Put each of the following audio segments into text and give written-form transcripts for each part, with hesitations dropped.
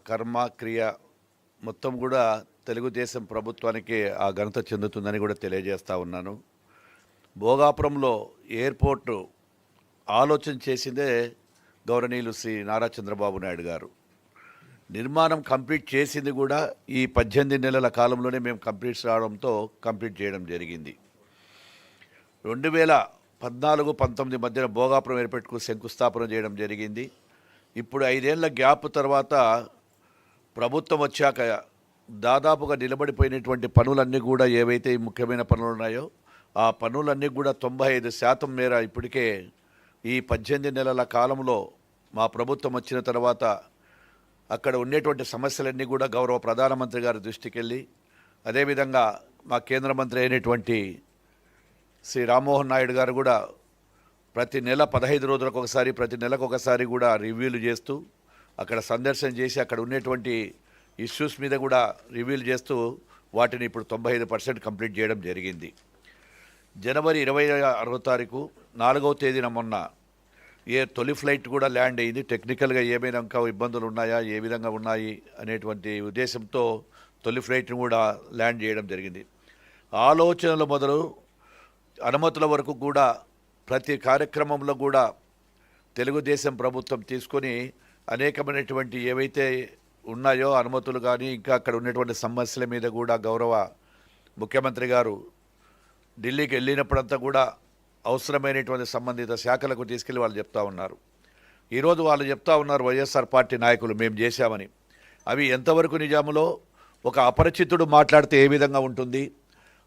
కర్మ క్రియ మొత్తం కూడా తెలుగుదేశం ప్రభుత్వానికి ఆ ఘనత చెందుతుందని కూడా తెలియజేస్తా ఉన్నాను. భోగాపురంలో ఎయిర్పోర్టు ఆలోచన చేసిందే గౌరవనీయులు శ్రీ నారా చంద్రబాబు నాయుడు గారు. నిర్మాణం కంప్లీట్ చేసింది కూడా ఈ 18 నెలల కాలంలోనే మేము కంప్లీట్ చేయడం జరిగింది. 2014-19 మధ్యన భోగాపురం ఎయిర్పోర్ట్కు శంకుస్థాపన చేయడం జరిగింది. ఇప్పుడు 5 ఏళ్ల గ్యాప్ తర్వాత ప్రభుత్వం వచ్చాక దాదాపుగా నిలబడిపోయినటువంటి పనులన్నీ కూడా ఏవైతే ముఖ్యమైన పనులు ఉన్నాయో ఆ పనులన్నీ కూడా 95% మేర ఇప్పటికే ఈ 18 నెలల కాలంలో మా ప్రభుత్వం వచ్చిన తర్వాత అక్కడ ఉండేటువంటి సమస్యలన్నీ కూడా గౌరవ ప్రధానమంత్రి గారి దృష్టికి వెళ్ళి, అదేవిధంగా మా కేంద్ర మంత్రి అయినటువంటి శ్రీ రామ్మోహన్ నాయుడు గారు కూడా ప్రతి నెల 15 రోజులకు ఒకసారి, ప్రతి నెలకు ఒకసారి కూడా రివ్యూలు చేస్తూ అక్కడ సందర్శన చేసి అక్కడ ఉన్నటువంటి ఇష్యూస్ మీద కూడా రివ్యూలు చేస్తూ వాటిని ఇప్పుడు 95% కంప్లీట్ చేయడం జరిగింది. జనవరి 26వ తారీఖు 4వ తేదీన మొన్న తొలి ఫ్లైట్ కూడా ల్యాండ్ అయింది. టెక్నికల్గా ఏమైనా ఇంకా ఇబ్బందులు ఉన్నాయా, ఏ విధంగా ఉన్నాయి అనేటువంటి ఉద్దేశంతో తొలి ఫ్లైట్ను కూడా ల్యాండ్ చేయడం జరిగింది. ఆలోచనలు మొదలు అనుమతుల వరకు కూడా ప్రతి కార్యక్రమంలో కూడా తెలుగుదేశం ప్రభుత్వం తీసుకొని అనేకమైనటువంటి ఏవైతే ఉన్నాయో అనుమతులు కానీ ఇంకా అక్కడ ఉన్నటువంటి సమస్యల మీద కూడా గౌరవ ముఖ్యమంత్రి గారు ఢిల్లీకి వెళ్ళినప్పుడంతా కూడా అవసరమైనటువంటి సంబంధిత శాఖలకు తీసుకెళ్ళి వాళ్ళు చెప్తా ఉన్నారు. ఈరోజు వాళ్ళు చెప్తా ఉన్నారు వైఎస్ఆర్ పార్టీ నాయకులు మేము చేశామని. అవి ఎంతవరకు నిజాములో ఒక అపరిచితుడు మాట్లాడితే ఏ విధంగా ఉంటుంది,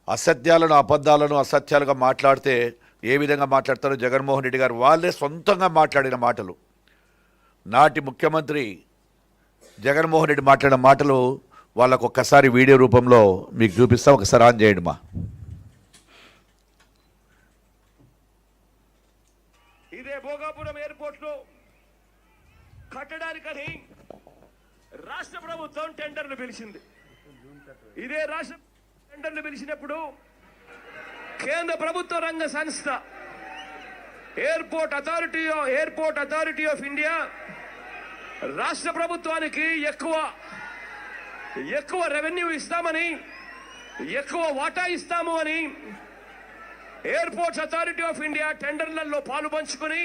అసత్యాలను అబద్ధాలను అసత్యాలుగా మాట్లాడితే ఏ విధంగా మాట్లాడతారో జగన్మోహన్ రెడ్డి గారు వాళ్ళే సొంతంగా మాట్లాడిన మాటలు, నాటి ముఖ్యమంత్రి జగన్మోహన్ రెడ్డి మాట్లాడిన మాటలు వాళ్ళకు ఒక్కసారి వీడియో రూపంలో మీకు చూపిస్తాం. ఒకసారి ఆన్ చేయండి మా. ఇదే భోగాపురం ఎయిర్పోర్ట్లో కట్టడానికని రాష్ట్ర ప్రభుత్వం టెండర్లు పిలిచింది. ఇదే రాష్ట్ర టెండర్లు పిలిచినప్పుడు కేంద్ర ప్రభుత్వ రంగ సంస్థ ఎయిర్పోర్ట్ అథారిటీ ఆఫ్ ఇండియా రాష్ట్ర ప్రభుత్వానికి ఎక్కువ రెవెన్యూ ఇస్తామని, ఎక్కువ వాటా ఇస్తాము అని ఎయిర్పోర్ట్స్ అథారిటీ ఆఫ్ ఇండియా టెండర్లలో పాలు పంచుకొని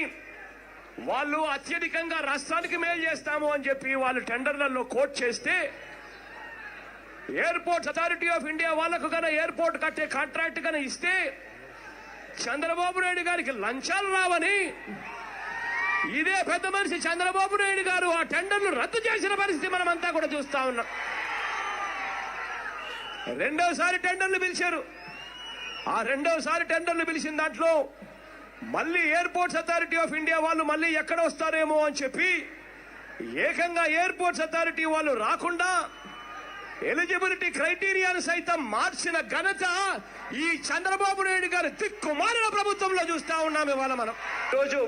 వాళ్ళు అత్యధికంగా రాష్ట్రానికి మేలు చేస్తాము అని చెప్పి వాళ్ళు టెండర్లలో కోట్ చేస్తే, ఎయిర్పోర్ట్స్ అథారిటీ ఆఫ్ ఇండియా వాళ్లకు కన్నా ఎయిర్పోర్ట్ కట్టే కాంట్రాక్ట్ కన్నా ఇస్తే చంద్రబాబు నాయుడు గారికి లంచాలు రావని ఇదే పెద్ద మనిషి చంద్రబాబు నాయుడు గారు ఆ టెండర్లు రద్దు చేసిన పరిస్థితి మనమంతా కూడా చూస్తా ఉన్నాం. రెండోసారి టెండర్లు పిలిచారు. ఆ రెండోసారి టెండర్లు పిలిచిన దాంట్లో మళ్ళీ ఎయిర్పోర్ట్స్ అథారిటీ ఆఫ్ ఇండియా వాళ్ళు మళ్ళీ ఎక్కడ వస్తారేమో అని చెప్పి ఏకంగా ఎయిర్పోర్ట్స్ అథారిటీ వాళ్ళు రాకుండా ఎలిజిబిలిటీ క్రైటీరియాను సైతం మార్చిన ఘనత ఈ చంద్రబాబు నాయుడు గారు దిక్కుమాలిన ప్రభుత్వంలో చూస్తా ఉన్నాం. ఇవాళ మనం రోజు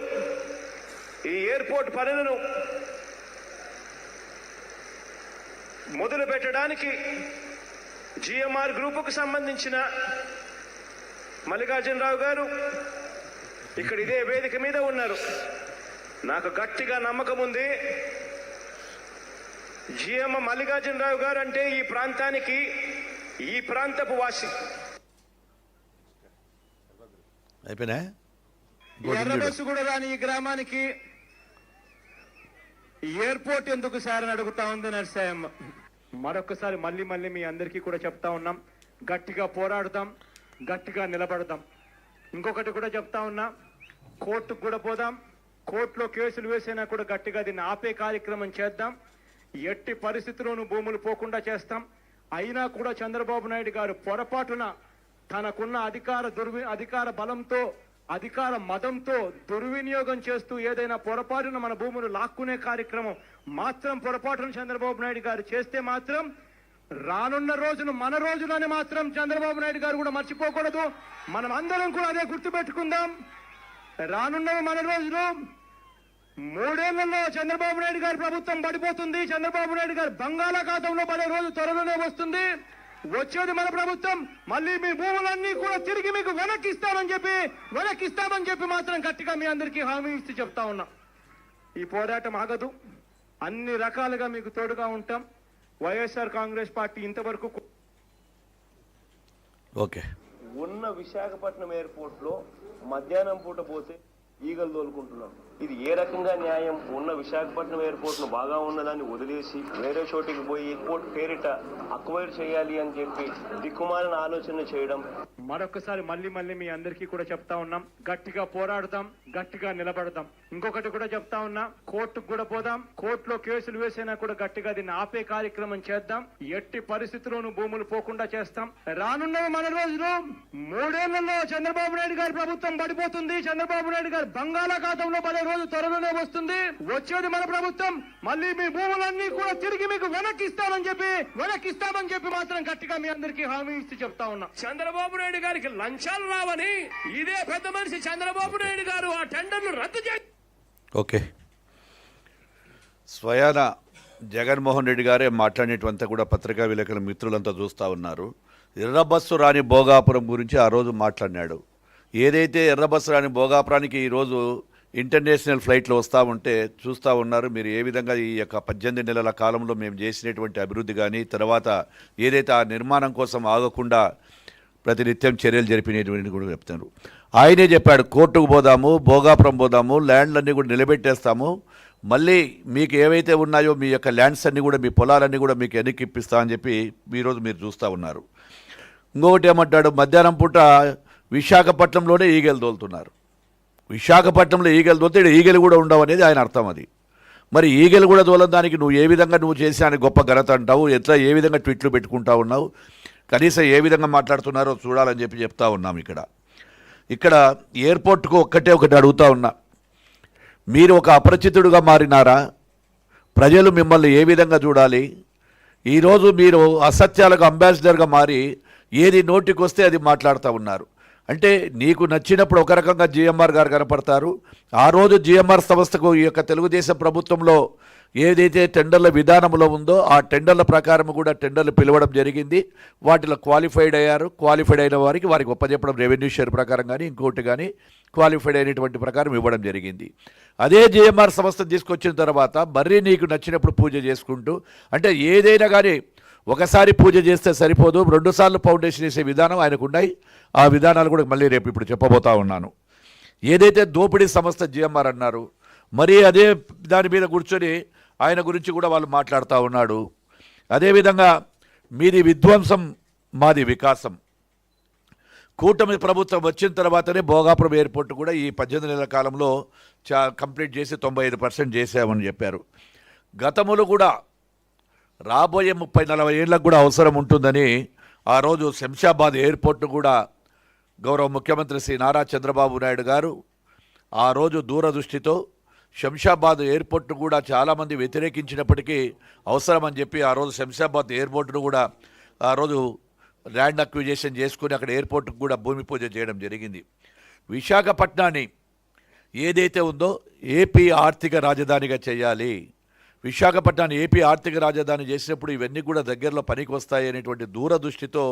ఈ ఎయిర్పోర్ట్ పనులను మొదలు పెట్టడానికి జిఎంఆర్ గ్రూపుకు సంబంధించిన మల్లికార్జునరావు గారు ఇక్కడ ఇదే వేదిక మీద ఉన్నారు. నాకు గట్టిగా నమ్మకం ఉంది, జిఎం మల్లికార్జునరావు గారు అంటే ఈ ప్రాంతానికి, ఈ ప్రాంతపు వాసి. అయిపోయినా ఎర్రబస్సు కూడా రాని ఈ గ్రామానికి ఎయిర్పోర్ట్ ఎందుకు సార్ అని అడుగుతా ఉంది నరసాయమ్మ. మరొకసారి మళ్ళీ మీ అందరికీ కూడా చెప్తా ఉన్నాం, గట్టిగా పోరాడుతాం, గట్టిగా నిలబడదాం. ఇంకొకటి కూడా చెప్తా ఉన్నా, కోర్టుకు కూడా పోదాం, కోర్టులో కేసులు వేసినా కూడా గట్టిగా దీన్ని ఆపే కార్యక్రమం చేద్దాం. ఎట్టి పరిస్థితుల్లోనూ భూములు పోకుండా చేస్తాం. అయినా కూడా చంద్రబాబు నాయుడు గారు పొరపాటున తనకున్న అధికార బలంతో, అధికార మదంతో దుర్వినియోగం చేస్తూ ఏదైనా పొరపాటున మన భూములు లాక్కునే కార్యక్రమం మాత్రం పొరపాటున చంద్రబాబు నాయుడు గారు చేస్తే మాత్రం రానున్న రోజును మన రోజులని మాత్రం చంద్రబాబు నాయుడు గారు కూడా మర్చిపోకూడదు. మనం అందరం కూడా అదే గుర్తుపెట్టుకుందాం. రానున్న మన రోజులు 3 ఏళ్లలో చంద్రబాబు నాయుడు గారి ప్రభుత్వం పడిపోతుంది. చంద్రబాబు నాయుడు గారు బంగాళాఖాతంలో పడే రోజు త్వరలోనే వస్తుంది. వచ్చేది మన ప్రభుత్వం. మళ్ళీ మీ భూములన్నీ కూడా తిరిగి మీకు వెనక్కిస్తామని చెప్పి మాత్రం గట్టిగా మీ అందరికీ హామీ ఇచ్చి చెప్తా ఉన్నా. ఈ పోరాటం ఆగదు. అన్ని రకాలుగా మీకు తోడుగా ఉంటాం. వైఎస్ఆర్ కాంగ్రెస్ పార్టీ ఇంతవరకు ఓకే. ఉన్న విశాఖపట్నం ఎయిర్పోర్ట్ లో మధ్యాహ్నం పూట పోతే ఈగలు తోలుకుంటున్నాం. ఇది ఏ రకంగా న్యాయం? ఉన్న విశాఖపట్నం ఎయిర్పోర్ట్ ను బాగా ఉన్నదాన్ని వదిలేసి వేరే చోటికి పోయి ఎయిర్పోర్ట్ పేరిట అక్వైర్ చేయాలి అని చెప్పి దిక్కుమాలిన ఆలోచన చేయడం. మరొకసారి మళ్ళీ మీ అందరికీ కూడా చెప్తా ఉన్నాం, గట్టిగా పోరాడదాం, గట్టిగా నిలబడదాం. ఇంకొకటి కూడా చెప్తా ఉన్నా, కోర్టుకు కూడా పోదాం, కోర్టులో కేసులు వేసినా కూడా గట్టిగా దీన్ని ఆపే కార్యక్రమం చేద్దాం. ఎట్టి పరిస్థితుల్లోనూ భూములు పోకుండా చేస్తాం. రానున్న మన రోజులు 3 ఏళ్లలో చంద్రబాబు నాయుడు గారి ప్రభుత్వం పడిపోతుంది. చంద్రబాబు నాయుడు గారి బంగాళాఖాతంలో పడే రోజు త్వరలోనే వస్తుంది. వచ్చేది మన ప్రభుత్వం. మళ్ళీ మీ భూములన్నీ కూడా తిరిగి మీకు వెనక్కిస్తామని చెప్పి మాత్రం గట్టిగా మీ అందరికీ హామీ ఇచ్చి చెప్తా ఉన్నా. చంద్రబాబు నాయుడు గారికి లంచాలు రావని ఇదే పెద్ద మనిషి చంద్రబాబు నాయుడు గారు ఆ టెండర్ను రద్దు చేసి ఓకే. స్వయాన జగన్మోహన్ రెడ్డి గారే మాట్లాడినటువంటి కూడా పత్రికా విలేకరుల మిత్రులంతా చూస్తూ ఉన్నారు. ఎర్రబస్సు రాని భోగాపురం గురించి ఆ రోజు మాట్లాడినాడు. ఏదైతే ఎర్రబస్సు రాని భోగాపురానికి ఈరోజు ఇంటర్నేషనల్ ఫ్లైట్లు వస్తూ ఉంటే చూస్తూ ఉన్నారు మీరు. ఏ విధంగా ఈ యొక్క 18 నెలల కాలంలో మేము చేసినటువంటి అభివృద్ధి కానీ తర్వాత ఏదైతే ఆ నిర్మాణం కోసం ఆగకుండా ప్రతినిత్యం చర్యలు జరిపినటువంటి కూడా చెప్తున్నారు. ఆయనే చెప్పాడు, కోర్టుకు పోదాము, భోగాపురం పోదాము, ల్యాండ్లన్నీ కూడా నిలబెట్టేస్తాము, మళ్ళీ మీకు ఏవైతే ఉన్నాయో మీ యొక్క ల్యాండ్స్ అన్నీ కూడా మీ పొలాలన్నీ కూడా మీకు వెనక్కి ఇప్పిస్తా అని చెప్పి ఈరోజు మీరు చూస్తూ ఉన్నారు. ఇంకొకటి ఏమంటాడు, మధ్యాహ్నం పూట విశాఖపట్నంలోనే ఈగలు తోలుతున్నారు. విశాఖపట్నంలో ఈగలు తోలితే ఈగలు కూడా ఉండవు అనేది ఆయన అర్థం. అది మరి ఈగలు కూడా తోలడానికి నువ్వు ఏ విధంగా నువ్వు చేసిన గొప్ప ఘనత అంటావు, ఎట్లా ఏ విధంగా ట్వీట్లు పెట్టుకుంటా ఉన్నావు, కనీసం ఏ విధంగా మాట్లాడుతున్నారో చూడాలని చెప్పి చెప్తా ఉన్నాం. ఇక్కడ ఎయిర్పోర్ట్కు ఒకటి అడుగుతా ఉన్నా, మీరు ఒక అపరిచితుడుగా మారినారా? ప్రజలు మిమ్మల్ని ఏ విధంగా చూడాలి? ఈరోజు మీరు అసత్యాలకు అంబాసిడర్గా మారి ఏది నోటికి వస్తే అది మాట్లాడుతూ ఉన్నారు. అంటే నీకు నచ్చినప్పుడు ఒక రకంగా జిఎంఆర్ గారు కనపడతారు. ఆ రోజు జిఎంఆర్ సంస్థకు ఈ యొక్క తెలుగుదేశం ప్రభుత్వంలో ఏదైతే టెండర్ల విధానంలో ఉందో ఆ టెండర్ల ప్రకారం కూడా టెండర్లు పిలవడం జరిగింది. వాటిలో క్వాలిఫైడ్ అయ్యారు. క్వాలిఫైడ్ అయిన వారికి ఒప్పజెప్పడం రెవెన్యూ షేర్ ప్రకారం కానీ ఇంకోటి కానీ క్వాలిఫైడ్ అయినటువంటి ప్రకారం ఇవ్వడం జరిగింది. అదే జిఎంఆర్ సంస్థ తీసుకొచ్చిన తర్వాత మరీ నీకు నచ్చినప్పుడు పూజ చేసుకుంటూ, అంటే ఏదైనా కానీ ఒకసారి పూజ చేస్తే సరిపోదు, 2 సార్లు ఫౌండేషన్ వేసే విధానం ఆయనకు ఉన్నాయి. ఆ విధానాలు కూడా మళ్ళీ రేపు ఇప్పుడు చెప్పబోతా ఉన్నాను. ఏదైతే దోపిడీ సంస్థ జిఎంఆర్ అన్నారు, మరి అదే దాని మీద కూర్చొని ఆయన గురించి కూడా వాళ్ళు మాట్లాడుతూ ఉన్నాడు. అదేవిధంగా మీది విధ్వంసం, మాది వికాసం. కూటమి ప్రభుత్వం వచ్చిన తర్వాతనే భోగాపురం ఎయిర్పోర్ట్ కూడా ఈ 18 నెలల కాలంలో కంప్లీట్ చేసి 95% చేసామని చెప్పారు. గతములు కూడా రాబోయే 30-40 ఏళ్ళకు కూడా అవసరం ఉంటుందని ఆ రోజు శంషాబాద్ ఎయిర్పోర్ట్ను కూడా గౌరవ ముఖ్యమంత్రి శ్రీ నారా చంద్రబాబు నాయుడు గారు ఆ రోజు దూరదృష్టితో శంషాబాద్ ఎయిర్పోర్ట్ను కూడా చాలామంది వ్యతిరేకించినప్పటికీ అవసరమని చెప్పి ఆ రోజు శంషాబాద్ ఎయిర్పోర్ట్ను కూడా ఆ రోజు ల్యాండ్ అక్విజిషన్ చేసుకుని అక్కడ ఎయిర్పోర్ట్కు కూడా భూమి పూజ చేయడం జరిగింది. విశాఖపట్నాన్ని ఏదైతే ఉందో ఏపీ ఆర్థిక రాజధానిగా చేయాలి. విశాఖపట్నాన్ని ఏపీ ఆర్థిక రాజధాని చేసినప్పుడు ఇవన్నీ కూడా దగ్గరలో పనికి వస్తాయి అనేటువంటి దూరదృష్టితో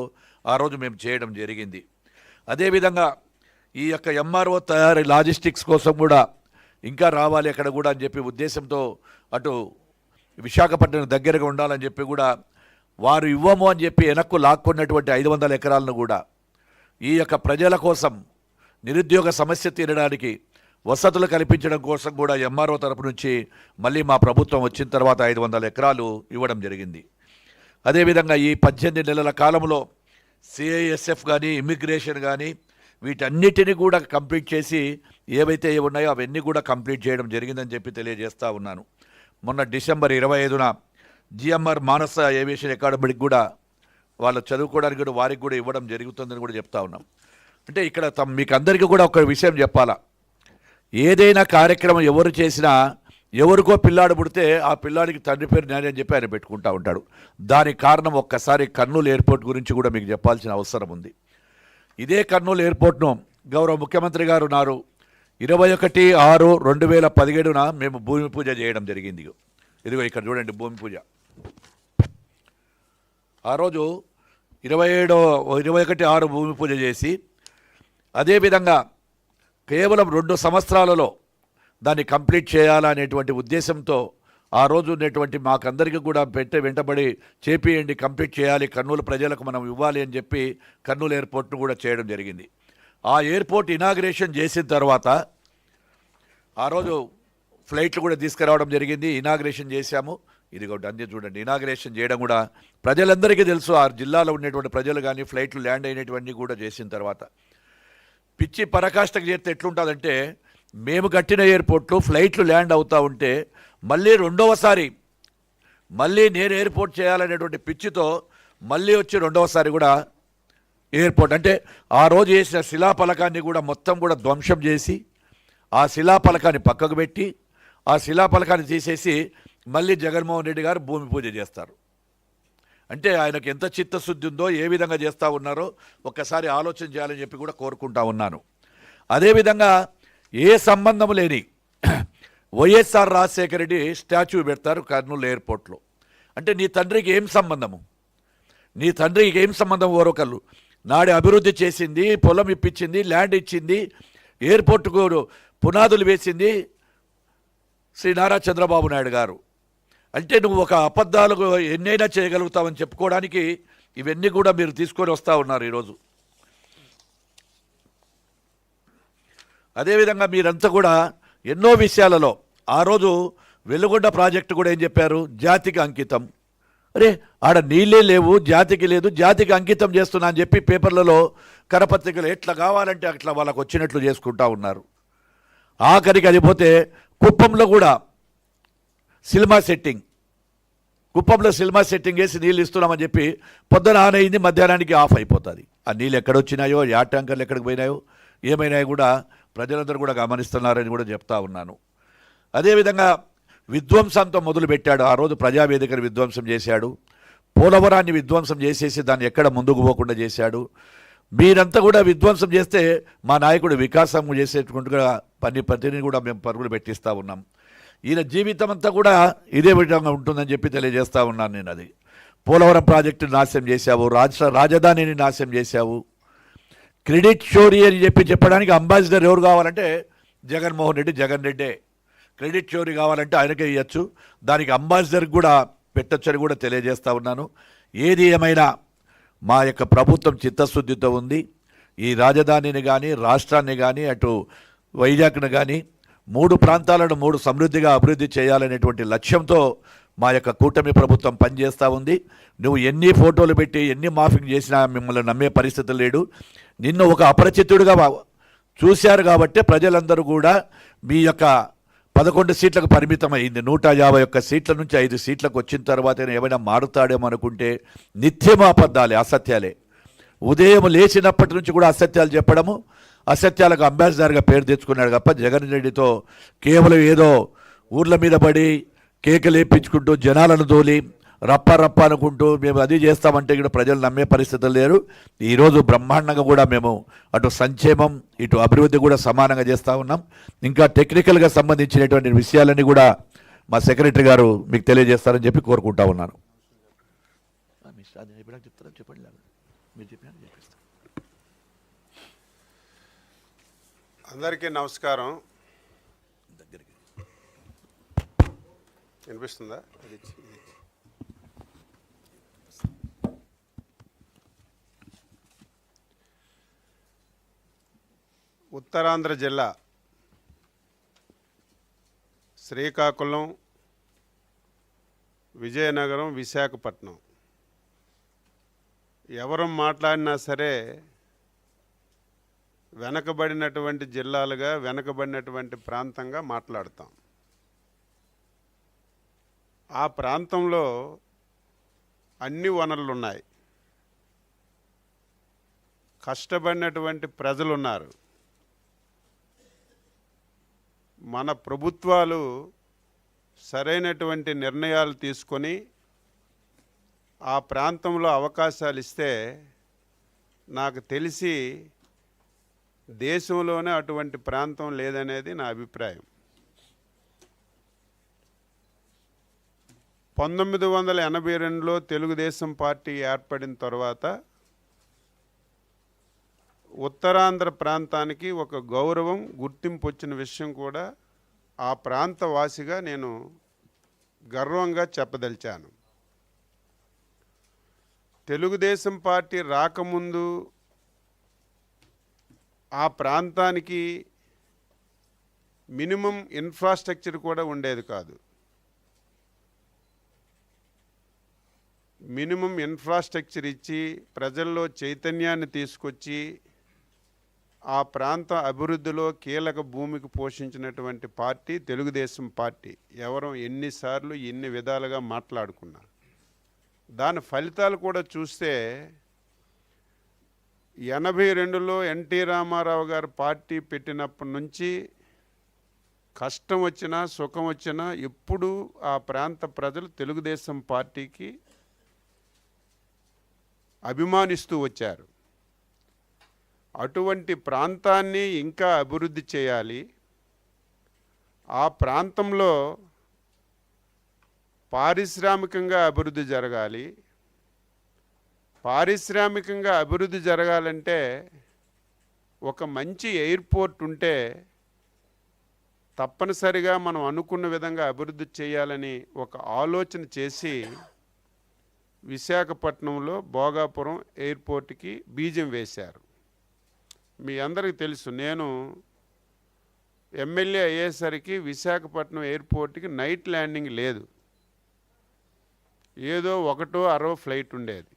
ఆ రోజు మేము చేయడం జరిగింది. అదేవిధంగా ఈ యొక్క ఎంఆర్ఓ తయారీ లాజిస్టిక్స్ కోసం కూడా ఇంకా రావాలి అక్కడ కూడా అని చెప్పి ఉద్దేశంతో అటు విశాఖపట్నం దగ్గరగా ఉండాలని చెప్పి కూడా వారు ఇవ్వము అని చెప్పి వెనక్కు లాక్కున్నటువంటి 500 ఎకరాలను కూడా ఈ యొక్క ప్రజల కోసం నిరుద్యోగ సమస్య తీరడానికి వసతులు కల్పించడం కోసం కూడా ఎంఆర్ఓ తరపు నుంచి మళ్ళీ మా ప్రభుత్వం వచ్చిన తర్వాత 500 ఎకరాలు ఇవ్వడం జరిగింది. అదేవిధంగా ఈ 18 నెలల కాలంలో సిఐఎస్ఎఫ్ కానీ ఇమ్మిగ్రేషన్ కానీ వీటన్నిటిని కూడా కంప్లీట్ చేసి ఏవైతే ఉన్నాయో అవన్నీ కూడా కంప్లీట్ చేయడం జరిగిందని చెప్పి తెలియజేస్తూ ఉన్నాను. మొన్న డిసెంబర్ 25న జిఎంఆర్ మానస ఏవియేషన్ అకాడమీకి కూడా వాళ్ళు చదువుకోవడానికి కూడా వారికి కూడా ఇవ్వడం జరుగుతుందని కూడా చెప్తా ఉన్నాం. అంటే ఇక్కడ మీకు అందరికీ కూడా ఒక విషయం చెప్పాలా, ఏదైనా కార్యక్రమం ఎవరు చేసినా ఎవరికో పిల్లాడు పుడితే ఆ పిల్లాడికి తండ్రి పేరు నాని అని చెప్పి ఆయన పెట్టుకుంటూ ఉంటాడు. దానికి కారణం ఒక్కసారి కర్నూలు ఎయిర్పోర్ట్ గురించి కూడా మీకు చెప్పాల్సిన అవసరం ఉంది. ఇదే కర్నూలు ఎయిర్పోర్ట్ను గౌరవ ముఖ్యమంత్రి గారు ఉన్నారు 21/6/2017న మేము భూమి పూజ చేయడం జరిగింది. ఇదిగో ఇక్కడ చూడండి భూమి పూజ. ఆ రోజు 21/6 భూమి పూజ చేసి అదేవిధంగా కేవలం 2 సంవత్సరాలలో దాన్ని కంప్లీట్ చేయాలనేటువంటి ఉద్దేశంతో ఆ రోజు ఉన్నటువంటి మాకందరికీ కూడా వెంటబడి చేపియండి, కంప్లీట్ చేయాలి, కర్నూలు ప్రజలకు మనం ఇవ్వాలి అని చెప్పి కర్నూలు ఎయిర్పోర్ట్ను కూడా చేయడం జరిగింది. ఆ ఎయిర్పోర్ట్ ఇనాగ్రేషన్ చేసిన తర్వాత ఆ రోజు ఫ్లైట్లు కూడా తీసుకురావడం జరిగింది. ఇనాగ్రేషన్ చేశాము. ఇది ఒకటి అందే చూడండి, ఇనాగ్రేషన్ చేయడం కూడా ప్రజలందరికీ తెలుసు. ఆ జిల్లాలో ఉండేటువంటి ప్రజలు కానీ ఫ్లైట్లు ల్యాండ్ అయినటువంటి కూడా చేసిన తర్వాత పిచ్చి పరాకాష్ఠకు చేస్తే ఎట్లుంటుందంటే, మేము కట్టిన ఎయిర్పోర్ట్లు ఫ్లైట్లు ల్యాండ్ అవుతూ ఉంటే మళ్ళీ రెండవసారి మళ్ళీ నేను ఎయిర్పోర్ట్ చేయాలనేటువంటి పిచ్చితో మళ్ళీ వచ్చి రెండవసారి కూడా ఎయిర్పోర్ట్ అంటే ఆ రోజు వేసిన శిలాఫలకాన్ని కూడా మొత్తం కూడా ధ్వంసం చేసి ఆ శిలాఫలకాన్ని పక్కకు పెట్టి ఆ శిలాఫలకాన్ని తీసేసి మళ్ళీ జగన్మోహన్ రెడ్డి గారు భూమి పూజ చేస్తారు. అంటే ఆయనకు ఎంత చిత్తశుద్ధి ఉందో, ఏ విధంగా చేస్తూ ఉన్నారో ఒక్కసారి ఆలోచన చేయాలని చెప్పి కూడా కోరుకుంటా ఉన్నాను. అదేవిధంగా ఏ సంబంధం లేని వైఎస్ఆర్ రాజశేఖర రెడ్డి స్టాచ్యూ పెడతారు కర్నూలు ఎయిర్పోర్ట్లో. అంటే నీ తండ్రికి ఏం సంబంధము? నీ తండ్రికి ఏం సంబంధం? ఓరొకళ్ళు నాడు అభివృద్ధి చేసింది, పొలం ఇప్పించింది, ల్యాండ్ ఇచ్చింది, ఎయిర్పోర్టుకు పునాదులు వేసింది శ్రీ నారా చంద్రబాబు నాయుడు గారు. అంటే నువ్వు ఒక అబద్ధాలు ఎన్నైనా చేయగలుగుతావని చెప్పుకోవడానికి ఇవన్నీ కూడా మీరు తీసుకొని వస్తూ ఉన్నారు ఈరోజు. అదేవిధంగా మీరంతా కూడా ఎన్నో విషయాలలో ఆ రోజు వెలుగొండ ప్రాజెక్టు కూడా ఏం చెప్పారు? జాతికి అంకితం. అరే ఆడ నీళ్ళే లేవు, జాతికి లేదు, జాతికి అంకితం చేస్తున్నా అని చెప్పి పేపర్లలో కరపత్రికలు ఎట్లా కావాలంటే అట్లా వాళ్ళకు వచ్చినట్లు చేసుకుంటా ఉన్నారు. ఆఖరికి అది పోతే కుప్పంలో కూడా సినిమా సెట్టింగ్, కుప్పంలో సినిమా సెట్టింగ్ వేసి నీళ్ళు ఇస్తున్నామని చెప్పి పొద్దున ఆన్ అయింది, మధ్యాహ్నానికి ఆఫ్ అయిపోతుంది. ఆ నీళ్ళు ఎక్కడొచ్చినాయో, యా ట్యాంకర్లు ఎక్కడికి పోయినాయో, ఏమైనాయో కూడా ప్రజలందరూ కూడా గమనిస్తున్నారని కూడా చెప్తా ఉన్నాను. అదేవిధంగా విధ్వంసంతో మొదలుపెట్టాడు. ఆ రోజు ప్రజావేదికను విధ్వంసం చేశాడు, పోలవరాన్ని విధ్వంసం చేసేసి దాన్ని ఎక్కడ ముందుకు పోకుండా చేశాడు. మీరంతా కూడా విధ్వంసం చేస్తే మా నాయకుడు వికాసం చేసేట్టుగా ప్రతిని కూడా మేము పరుగులు పెట్టిస్తూ ఉన్నాం. ఈయన జీవితం అంతా కూడా ఇదే విధంగా ఉంటుందని చెప్పి తెలియజేస్తూ ఉన్నాను నేను. అది పోలవరం ప్రాజెక్టుని నాశనం చేశావు, రాజధానిని నాశనం చేశావు. క్రెడిట్ చోరీ అని చెప్పడానికి అంబాసిడర్ ఎవరు కావాలంటే జగన్మోహన్ రెడ్డి, జగన్ రెడ్డే. క్రెడిట్ చోరీ కావాలంటే ఆయనకే ఇవ్వచ్చు, దానికి అంబాసిడర్ కూడా పెట్టొచ్చని కూడా తెలియజేస్తూ ఉన్నాను. ఏది ఏమైనా మా యొక్క ప్రభుత్వం చిత్తశుద్ధితో ఉంది. ఈ రాజధానిని కానీ రాష్ట్రాన్ని కానీ అటు వైజాగ్ను కానీ 3 ప్రాంతాలను 3 సమృద్ధిగా అభివృద్ధి చేయాలనేటువంటి లక్ష్యంతో మా యొక్క కూటమి ప్రభుత్వం పనిచేస్తూ ఉంది. నువ్వు ఎన్ని ఫోటోలు పెట్టి ఎన్ని మాఫింగ్ చేసినా మిమ్మల్ని నమ్మే పరిస్థితి లేడు. నిన్ను ఒక అపరిచితుడిగా చూశారు కాబట్టే ప్రజలందరూ కూడా మీ యొక్క 11 సీట్లకు పరిమితం అయింది. 151 సీట్ల నుంచి 5 సీట్లకు వచ్చిన తర్వాత ఏమైనా మారుతాడేమో అనుకుంటే నిత్యం అబద్ధాలే, అసత్యాలే. ఉదయం లేచినప్పటి నుంచి కూడా అసత్యాలు చెప్పడము, అసత్యాలకు అంబాసిడర్గా పేరు తెచ్చుకున్నాడు తప్ప జగన్ రెడ్డితో కేవలం ఏదో ఊర్ల మీద పడి కేకలు వేయించుకుంటూ జనాలను తోలి రప్ప అనుకుంటూ మేము అది చేస్తామంటే కూడా ప్రజలు నమ్మే పరిస్థితులు లేరు. ఈరోజు బ్రహ్మాండంగా కూడా మేము అటు సంక్షేమం ఇటు అభివృద్ధి కూడా సమానంగా చేస్తూ ఉన్నాం. ఇంకా టెక్నికల్గా సంబంధించినటువంటి విషయాలన్నీ కూడా మా సెక్రటరీ గారు మీకు తెలియజేస్తారని చెప్పి కోరుకుంటా ఉన్నాను. అందరికీ నమస్కారం. వినిపిస్తుందా? ఉత్తరాంధ్ర జిల్లా శ్రీకాకుళం, విజయనగరం, విశాఖపట్నం ఎవరు మాట్లాడినా సరే వెనకబడినటువంటి జిల్లాలుగా, వెనకబడినటువంటి ప్రాంతంగా మాట్లాడతాం. ఆ ప్రాంతంలో అన్ని వనరులు ఉన్నాయి, కష్టపడినటువంటి ప్రజలు ఉన్నారు. మన ప్రభుత్వాలు సరైనటువంటి నిర్ణయాలు తీసుకొని ఆ ప్రాంతంలో అవకాశాలు ఇస్తే నాకు తెలిసి దేశంలోనే అటువంటి ప్రాంతం లేదనేది నా అభిప్రాయం. 1982లో తెలుగుదేశం పార్టీ ఏర్పడిన తర్వాత ఉత్తరాంధ్ర ప్రాంతానికి ఒక గౌరవం, గుర్తింపు వచ్చిన విషయం కూడా ఆ ప్రాంత వాసిగా నేను గర్వంగా చెప్పదలిచాను. తెలుగుదేశం పార్టీ రాకముందు ఆ ప్రాంతానికి మినిమం ఇన్ఫ్రాస్ట్రక్చర్ కూడా ఉండేది కాదు. మినిమం ఇన్ఫ్రాస్ట్రక్చర్ ఇచ్చి ప్రజల్లో చైతన్యాన్ని తీసుకొచ్చి ఆ ప్రాంత అభివృద్ధిలో కీలక భూమికి పోషించినటువంటి పార్టీ తెలుగుదేశం పార్టీ. ఎవరు ఎన్నిసార్లు ఎన్ని విధాలుగా మాట్లాడుకున్నా దాని ఫలితాలు కూడా చూస్తే 82లో ఎన్టీ రామారావు గారు పార్టీ పెట్టినప్పటి నుంచి కష్టం వచ్చినా సుఖం వచ్చినా ఎప్పుడూ ఆ ప్రాంత ప్రజలు తెలుగుదేశం పార్టీకి అభిమానిస్తూ వచ్చారు. అటువంటి ప్రాంతాన్ని ఇంకా అభివృద్ధి చేయాలి. ఆ ప్రాంతంలో పారిశ్రామికంగా అభివృద్ధి జరగాలి. పారిశ్రామికంగా అభివృద్ధి జరగాలంటే ఒక మంచి ఎయిర్పోర్ట్ ఉంటే తప్పనిసరిగా మనం అనుకున్న విధంగా అభివృద్ధి చేయాలని ఒక ఆలోచన చేసి విశాఖపట్నంలో భోగాపురం ఎయిర్పోర్ట్కి బీజం వేశారు. మీ అందరికీ తెలుసు, నేను ఎమ్మెల్యే అయ్యేసరికి విశాఖపట్నం ఎయిర్పోర్ట్కి నైట్ ల్యాండింగ్ లేదు. ఏదో 1-6 ఫ్లైట్ ఉండేది.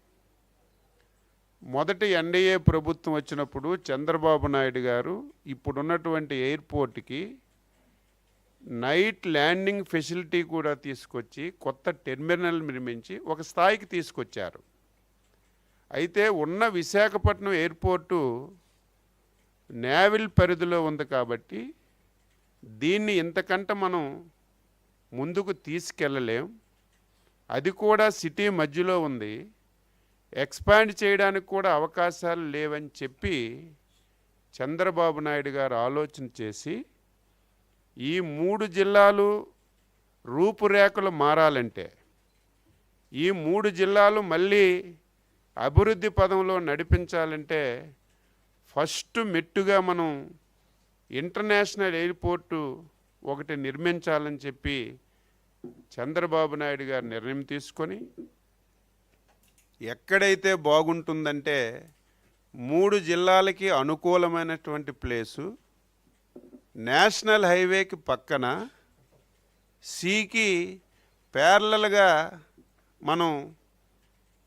మొదటి ఎన్డీఏ ప్రభుత్వం వచ్చినప్పుడు చంద్రబాబు నాయుడు గారు ఇప్పుడున్నటువంటి ఎయిర్పోర్ట్కి నైట్ ల్యాండింగ్ ఫెసిలిటీ కూడా తీసుకొచ్చి కొత్త టెర్మినల్ నిర్మించి ఒక స్థాయికి తీసుకొచ్చారు. అయితే ఉన్న విశాఖపట్నం ఎయిర్పోర్టు నేవల్ పరిధిలో ఉంది కాబట్టి దీన్ని ఇంతకంటే మనం ముందుకు తీసుకెళ్ళలేం. అది కూడా సిటీ మధ్యలో ఉంది, ఎక్స్పాండ్ చేయడానికి కూడా అవకాశాలు లేవని చెప్పి చంద్రబాబు నాయుడు గారు ఆలోచన చేసి ఈ 3 జిల్లాలు రూపురేఖలు మారాలంటే, ఈ 3 జిల్లాలు మళ్ళీ అభివృద్ధి పదంలో నడిపించాలంటే ఫస్ట్ మెట్టుగా మనం ఇంటర్నేషనల్ ఎయిర్పోర్టు ఒకటి నిర్మించాలని చెప్పి చంద్రబాబు నాయుడు గారు నిర్ణయం తీసుకొని ఎక్కడైతే బాగుంటుందంటే 3 జిల్లాలకి అనుకూలమైనటువంటి ప్లేసు నేషనల్ హైవేకి పక్కన సీకి ప్యారలల్గా మనం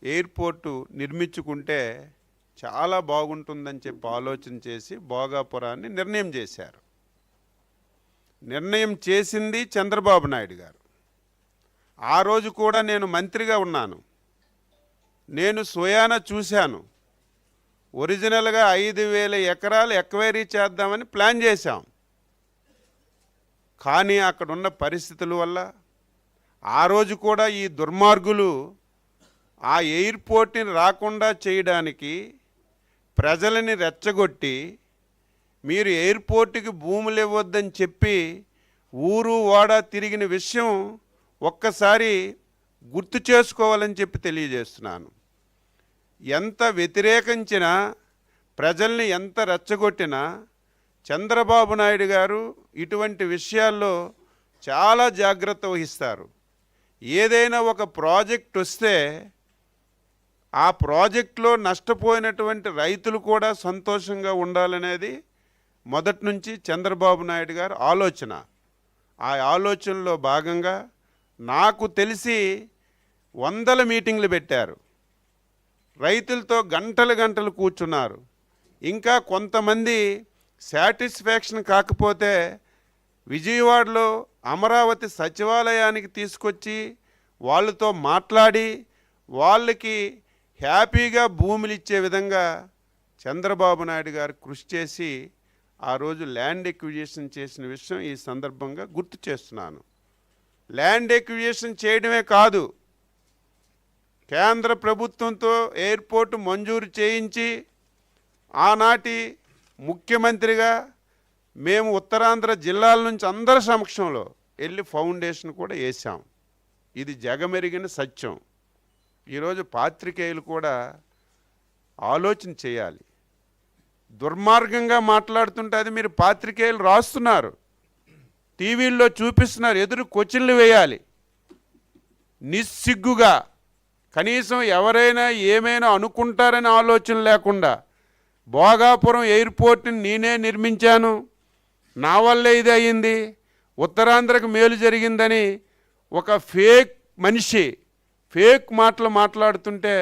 ఎయిర్పోర్టు నిర్మించుకుంటే చాలా బాగుంటుందని చెప్పి ఆలోచన చేసి భోగాపురాన్ని నిర్ణయం చేశారు. నిర్ణయం చేసింది చంద్రబాబు నాయుడు గారు. ఆ రోజు కూడా నేను మంత్రిగా ఉన్నాను. నేను స్వయాన చూశాను. ఒరిజినల్గా 5,000 ఎకరాలు ఎక్వైరీ చేద్దామని ప్లాన్ చేశాం. కానీ అక్కడున్న పరిస్థితుల వల్ల ఆ రోజు కూడా ఈ దుర్మార్గులు ఆ ఎయిర్పోర్ట్ని రాకుండా చేయడానికి ప్రజలని రెచ్చగొట్టి మీరు ఎయిర్పోర్ట్కి భూములు ఇవ్వద్దని చెప్పి ఊరు వాడ తిరిగిన విషయం ఒక్కసారి గుర్తు చేసుకోవాలని చెప్పి తెలియజేస్తున్నాను. ఎంత వ్యతిరేకించినా ప్రజల్ని ఎంత రెచ్చగొట్టినా చంద్రబాబు నాయుడు గారు ఇటువంటి విషయాల్లో చాలా జాగ్రత్త వహిస్తారు. ఏదైనా ఒక ప్రాజెక్ట్ వస్తే ఆ ప్రాజెక్టులో నష్టపోయినటువంటి రైతులు కూడా సంతోషంగా ఉండాలనేది మొదటి నుంచి చంద్రబాబు నాయుడు గారు ఆలోచన. ఆ ఆలోచనలో భాగంగా నాకు తెలిసి 100 మీటింగ్లు పెట్టారు. రైతులతో గంటలు కూర్చున్నారు. ఇంకా కొంతమంది సాటిస్ఫాక్షన్ కాకపోతే విజయవాడలో అమరావతి సచివాలయానికి తీసుకొచ్చి వాళ్ళతో మాట్లాడి వాళ్ళకి హ్యాపీగా భూములు ఇచ్చే విధంగా చంద్రబాబు నాయుడు గారు కృషి చేసి ఆ రోజు ల్యాండ్ ఎక్విజిషన్ చేసిన విషయం ఈ సందర్భంగా గుర్తు చేస్తున్నాను. ల్యాండ్ ఎక్విజిషన్ చేయడమే కాదు, కేంద్ర ప్రభుత్వంతో ఎయిర్పోర్టు మంజూరు చేయించి ఆనాటి ముఖ్యమంత్రిగా మేము ఉత్తరాంధ్ర జిల్లాల నుంచి అందరి సమక్షంలో వెళ్ళి ఫౌండేషన్ కూడా వేసాం. ఇది జగమెరిగిన సత్యం. ఈరోజు పాత్రికేయులు కూడా ఆలోచన చేయాలి. దుర్మార్గంగా మాట్లాడుతుంటే అది మీరు పాత్రికేయులు రాస్తున్నారు, టీవీల్లో చూపిస్తున్నారు, ఎదురు క్వశ్చన్లు వేయాలి. నిస్సిగ్గుగా కనీసం ఎవరైనా ఏమైనా అనుకుంటారని ఆలోచన లేకుండా భోగాపురం ఎయిర్పోర్ట్ని నేనే నిర్మించాను, నా వల్లే ఇది అయ్యింది, ఉత్తరాంధ్రకు మేలు జరిగిందని ఒక ఫేక్ మనిషి ఫేక్ మాటలు మాట్లాడుతుంటే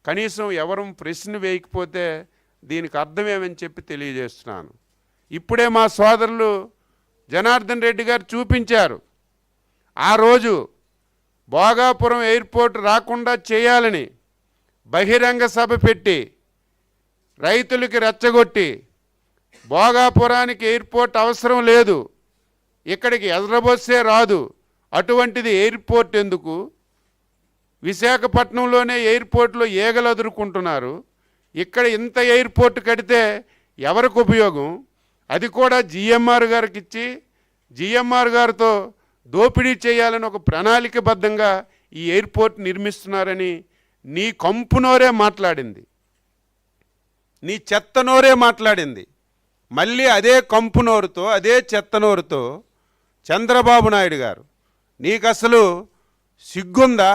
కనీసం ఎవరు ప్రశ్న వేయకపోతే దీనికి అర్థమేమని చెప్పి తెలియజేస్తున్నాను. ఇప్పుడే మా సోదరులు జనార్దన్ రెడ్డి గారు చూపించారు. ఆ రోజు భోగాపురం ఎయిర్పోర్ట్ రాకుండా చేయాలని బహిరంగ సభ పెట్టి రైతులకి రెచ్చగొట్టి భోగాపురానికి ఎయిర్పోర్ట్ అవసరం లేదు, ఇక్కడికి ఎర్రబొస్సే రాదు, అటువంటిది ఎయిర్పోర్ట్ ఎందుకు, విశాఖపట్నంలోనే ఎయిర్పోర్ట్లో ఏగలు అదురుకుంటున్నారు, ఇక్కడ ఇంత ఎయిర్పోర్ట్ కడితే ఎవరికి ఉపయోగం, అది కూడా జిఎంఆర్ గారికి ఇచ్చి జిఎంఆర్ గారితో దోపిడీ చేయాలని ఒక ప్రణాళికబద్ధంగా ఈ ఎయిర్పోర్ట్ నిర్మిస్తున్నారని నీ కంపునోరే మాట్లాడింది, నీ చెత్తనోరే మాట్లాడింది. మళ్ళీ అదే కంపునోరుతో అదే చెత్తనోరుతో చంద్రబాబు నాయుడు గారు, నీకు అసలు సిగ్గుందా?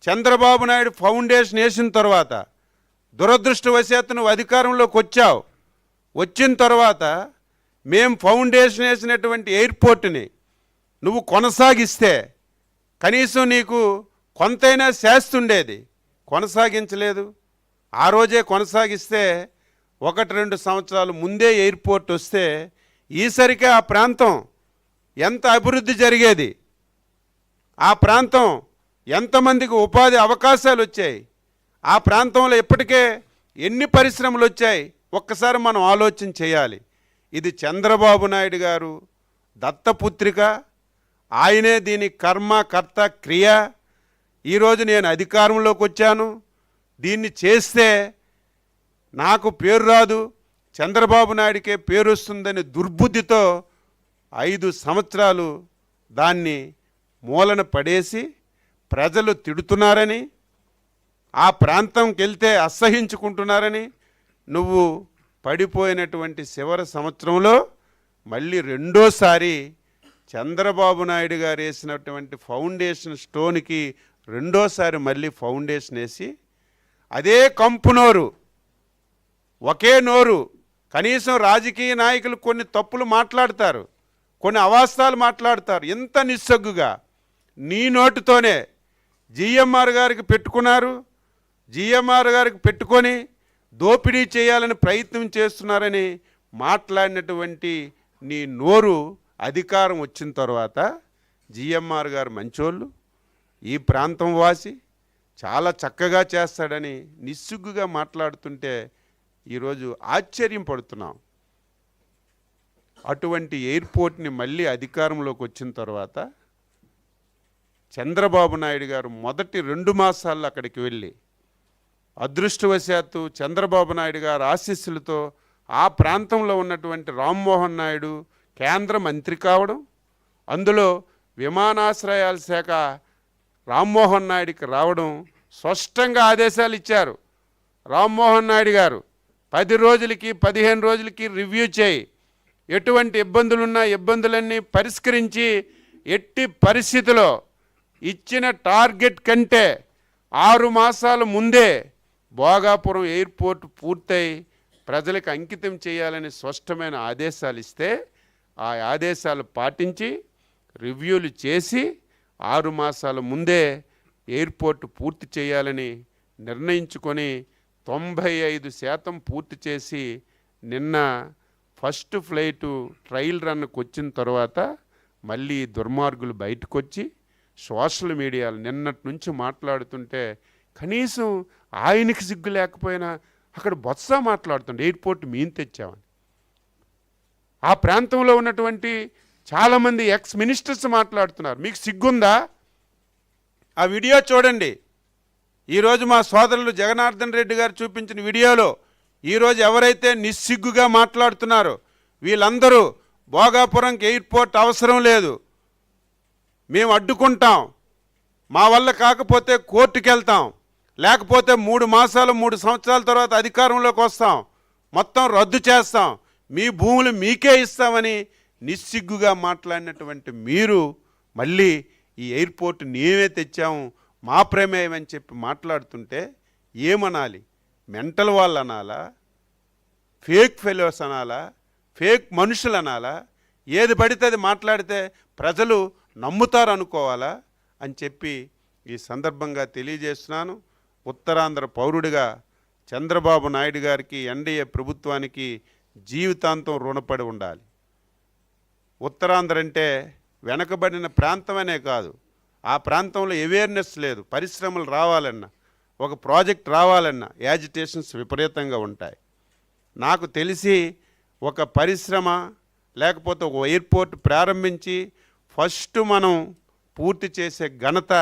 చంద్రబాబు నాయుడు ఫౌండేషన్ వేసిన తర్వాత దురదృష్టవశాత్తు నువ్వు అధికారంలోకి వచ్చావు, వచ్చిన తర్వాత మేం ఫౌండేషన్ వేసినటువంటి ఎయిర్పోర్ట్ని నువ్వు కొనసాగిస్తే కనీసం నీకు కొంతైనా శాస్తుండేది, కొనసాగించలేదు. ఆ రోజే కొనసాగిస్తే 1-2 సంవత్సరాలు ముందే ఎయిర్పోర్ట్ వస్తే ఈసరికే ఆ ప్రాంతం ఎంత అభివృద్ధి జరిగేది, ఆ ప్రాంతం ఎంతమందికి ఉపాధి అవకాశాలు వచ్చాయి, ఆ ప్రాంతంలో ఇప్పటికే ఎన్ని పరిశ్రమలు వచ్చాయి ఒక్కసారి మనం ఆలోచన చేయాలి. ఇది చంద్రబాబు నాయుడు గారు దత్తపుత్రిక, ఆయనే దీని కర్మ కర్త క్రియ. ఈరోజు నేను అధికారంలోకి వచ్చాను, దీన్ని చేస్తే నాకు పేరు రాదు, చంద్రబాబు నాయుడికే పేరు వస్తుందని దుర్బుద్ధితో 5 సంవత్సరాలు దాన్ని మూలన పడేసి ప్రజలు తిడుతున్నారని, ఆ ప్రాంతంకి వెళ్తే అసహించుకుంటున్నారని నువ్వు పడిపోయినటువంటి చివరి సంవత్సరంలో మళ్ళీ రెండోసారి చంద్రబాబు నాయుడు గారు వేసినటువంటి ఫౌండేషన్ స్టోన్కి రెండోసారి మళ్ళీ ఫౌండేషన్ వేసి అదే కంపునోరు, ఒకే నోరు. కనీసం రాజకీయ నాయకులు కొన్ని తప్పులు మాట్లాడతారు, కొన్ని అవాస్తవాలు మాట్లాడతారు, ఇంత నిస్సగ్గుగా నీ నోటితోనే జిఎంఆర్ గారికి పెట్టుకున్నారు, జిఎంఆర్ గారికి పెట్టుకొని దోపిడీ చేయాలని ప్రయత్నం చేస్తున్నారని మాట్లాడినటువంటి నీ నోరు అధికారం వచ్చిన తర్వాత జిఎంఆర్ గారు మంచోళ్ళు, ఈ ప్రాంతం వాసి చాలా చక్కగా చేస్తాడని నిస్సిగ్గుగా మాట్లాడుతుంటే ఈరోజు ఆశ్చర్యం పడుతున్నాం. అటువంటి ఎయిర్పోర్ట్ని మళ్ళీ అధికారంలోకి వచ్చిన తర్వాత చంద్రబాబు నాయుడు గారు మొదటి 2 మాసాల్లో అక్కడికి వెళ్ళి అదృష్టవశాత్తు చంద్రబాబు నాయుడు గారు ఆశీస్సులతో ఆ ప్రాంతంలో ఉన్నటువంటి రామ్మోహన్ నాయుడు కేంద్ర మంత్రి కావడం, అందులో విమానాశ్రయాల శాఖ రామ్మోహన్ నాయుడికి రావడం, స్పష్టంగా ఆదేశాలు ఇచ్చారు. రామ్మోహన్ నాయుడు గారు 10 రోజులకి 15 రోజులకి రివ్యూ చేయి, ఎటువంటి ఇబ్బందులున్నా ఇబ్బందులన్నీ పరిష్కరించి ఎట్టి పరిస్థితిలో ఇచ్చిన టార్గెట్ కంటే 6 మాసాల ముందే భోగాపురం ఎయిర్పోర్ట్ పూర్తయి ప్రజలకు అంకితం చేయాలని స్పష్టమైన ఆదేశాలు ఇస్తే ఆ ఆదేశాలు పాటించి రివ్యూలు చేసి 6 మాసాల ముందే ఎయిర్పోర్ట్ పూర్తి చేయాలని నిర్ణయించుకొని 95% పూర్తి చేసి నిన్న ఫస్ట్ ఫ్లైటు ట్రయల్ రన్కి వచ్చిన తర్వాత మళ్ళీ దుర్మార్గులు బయటకు వచ్చి సోషల్ మీడియాలో నిన్నటి నుంచి మాట్లాడుతుంటే కనీసం ఆయనకి సిగ్గు లేకపోయినా అక్కడ బొత్స మాట్లాడుతుండే ఎయిర్పోర్ట్ మేము తెచ్చామని. ఆ ప్రాంతంలో ఉన్నటువంటి చాలామంది ఎక్స్ మినిస్టర్స్ మాట్లాడుతున్నారు. మీకు సిగ్గుందా? ఆ వీడియో చూడండి. ఈరోజు మా సోదరులు జగన్నార్దన్ రెడ్డి గారు చూపించిన వీడియోలో ఈరోజు ఎవరైతే నిస్సిగ్గుగా మాట్లాడుతున్నారో వీళ్ళందరూ భోగాపురంకి ఎయిర్పోర్ట్ అవసరం లేదు, మేము అడ్డుకుంటాం, మా వల్ల కాకపోతే కోర్టుకు వెళ్తాం, లేకపోతే 3 మాసాలు 3 సంవత్సరాల తర్వాత అధికారంలోకి వస్తాం, మొత్తం రద్దు చేస్తాం, మీ భూములు మీకే ఇస్తామని నిస్సిగ్గుగా మాట్లాడినటువంటి మీరు మళ్ళీ ఈ ఎయిర్పోర్ట్ మేమే తెచ్చాము, మా ప్రమేయం అని చెప్పి మాట్లాడుతుంటే ఏమనాలి? మెంటల్ వాళ్ళు అనాలా, ఫేక్ ఫెలోస్ అనాలా, ఫేక్ మనుషులు అనాలా? ఏది పడితే అది మాట్లాడితే ప్రజలు నమ్ముతారు అనుకోవాలా అని చెప్పి ఈ సందర్భంగా తెలియజేస్తున్నాను. ఉత్తరాంధ్ర పౌరుడిగా చంద్రబాబు నాయుడు గారికి, ఎన్డీఏ ప్రభుత్వానికి జీవితాంతం రుణపడి ఉండాలి. ఉత్తరాంధ్ర అంటే వెనకబడిన ప్రాంతమనే కాదు, ఆ ప్రాంతంలో అవేర్నెస్ లేదు. పరిశ్రమలు రావాలన్నా, ఒక ప్రాజెక్ట్ రావాలన్నా యాజిటేషన్స్ విపరీతంగా ఉంటాయి. నాకు తెలిసి ఒక పరిశ్రమ లేకపోతే ఒక ఎయిర్పోర్ట్ ప్రారంభించి ఫస్ట్ మనం పూర్తి చేసే ఘనత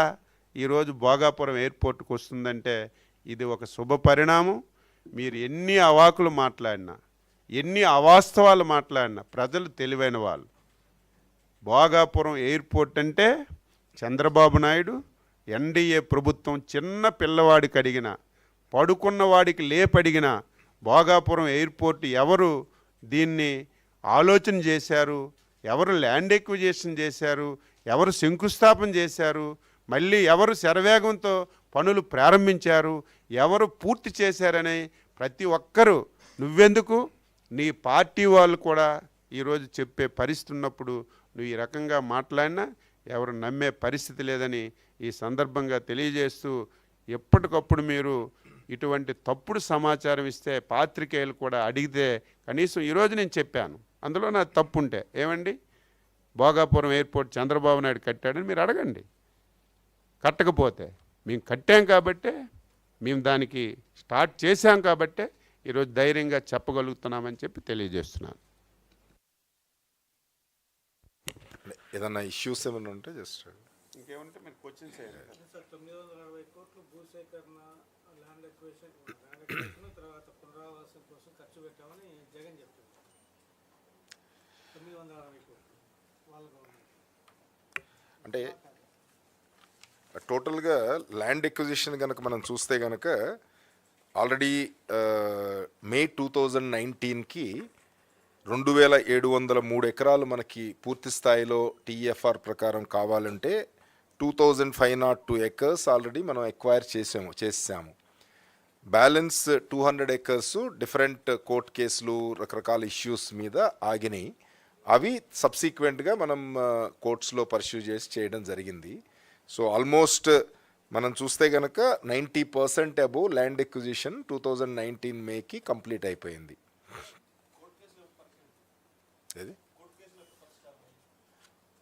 ఈరోజు భోగాపురం ఎయిర్పోర్ట్కి వస్తుందంటే ఇది ఒక శుభ పరిణామం. మీరు ఎన్ని అవాకులు మాట్లాడినా, ఎన్ని అవాస్తవాలు మాట్లాడినా ప్రజలు తెలివైన వాళ్ళు. భోగాపురం ఎయిర్పోర్ట్ అంటే చంద్రబాబు నాయుడు, ఎన్డీఏ ప్రభుత్వం చిన్న పిల్లవాడికి అడిగిన, పడుకున్న వాడికి లేపడిగిన భోగాపురం ఎయిర్పోర్ట్ ఎవరు దీన్ని ఆలోచన చేశారు, ఎవరు ల్యాండ్ ఎక్విజిషన్ చేశారు, ఎవరు శంకుస్థాపన చేశారు, మళ్ళీ ఎవరు శరవేగంతో పనులు ప్రారంభించారు, ఎవరు పూర్తి చేశారని ప్రతి ఒక్కరూ, నువ్వెందుకు నీ పార్టీ వాళ్ళు కూడా ఈరోజు చెప్పే పరిస్థితి ఉన్నప్పుడు నువ్వు ఈ రకంగా మాట్లాడినా ఎవరు నమ్మే పరిస్థితి లేదని ఈ సందర్భంగా తెలియజేస్తూ, ఎప్పటికప్పుడు మీరు ఇటువంటి తప్పుడు సమాచారం ఇస్తే పాత్రికేయులు కూడా అడిగితే కనీసం ఈరోజు నేను చెప్పాను, అందులో నా తప్పు ఉంటే ఏమండి భోగాపురం ఎయిర్పోర్ట్ చంద్రబాబు నాయుడు కట్టాడని మీరు అడగండి. కట్టకపోతే మేము కట్టాం కాబట్టే, మేము దానికి స్టార్ట్ చేశాం కాబట్టే ఈరోజు ధైర్యంగా చెప్పగలుగుతున్నామని చెప్పి తెలియజేస్తున్నాను. ఏదన్నా ఇష్యూస్ ఏమైనా ఉంటే జస్ట్ ఇంకేమంటే మీరు క్వశ్చన్స్ సార్ 960 కోట్లు భూసేకరణ, ల్యాండ్ ఎక్విజిషన్ తర్వాత పునరావాసం కోసం ఖర్చు పెట్టామని జగన్ చెప్పారు. 960 కోట్లు వాళ్ళ గవర్నమెంట్. అంటే టోటల్గా ల్యాండ్ ఎక్విజిషన్ కనుక మనం చూస్తే కనుక ఆల్రెడీ మే 2019కి 2703 ఎకరాలు మనకి పూర్తి స్థాయిలో టీఎఫ్ఆర్ ప్రకారం కావాలంటే 2502 ఎకర్స్ ఆల్రెడీ మనం ఎక్వైర్ చేసాము. బ్యాలెన్స్ 200 ఎకర్స్ డిఫరెంట్ కోర్ట్ కేసులు, రకరకాల ఇష్యూస్ మీద ఆగినాయి. అవి సబ్సిక్వెంట్గా మనం కోర్ట్స్లో పర్స్యూ చేసి చేయడం జరిగింది. సో ఆల్మోస్ట్ మనం చూస్తే కనుక 90% అబోవ్ ల్యాండ్ ఎక్విజిషన్ 2019 మేకి కంప్లీట్ అయిపోయింది.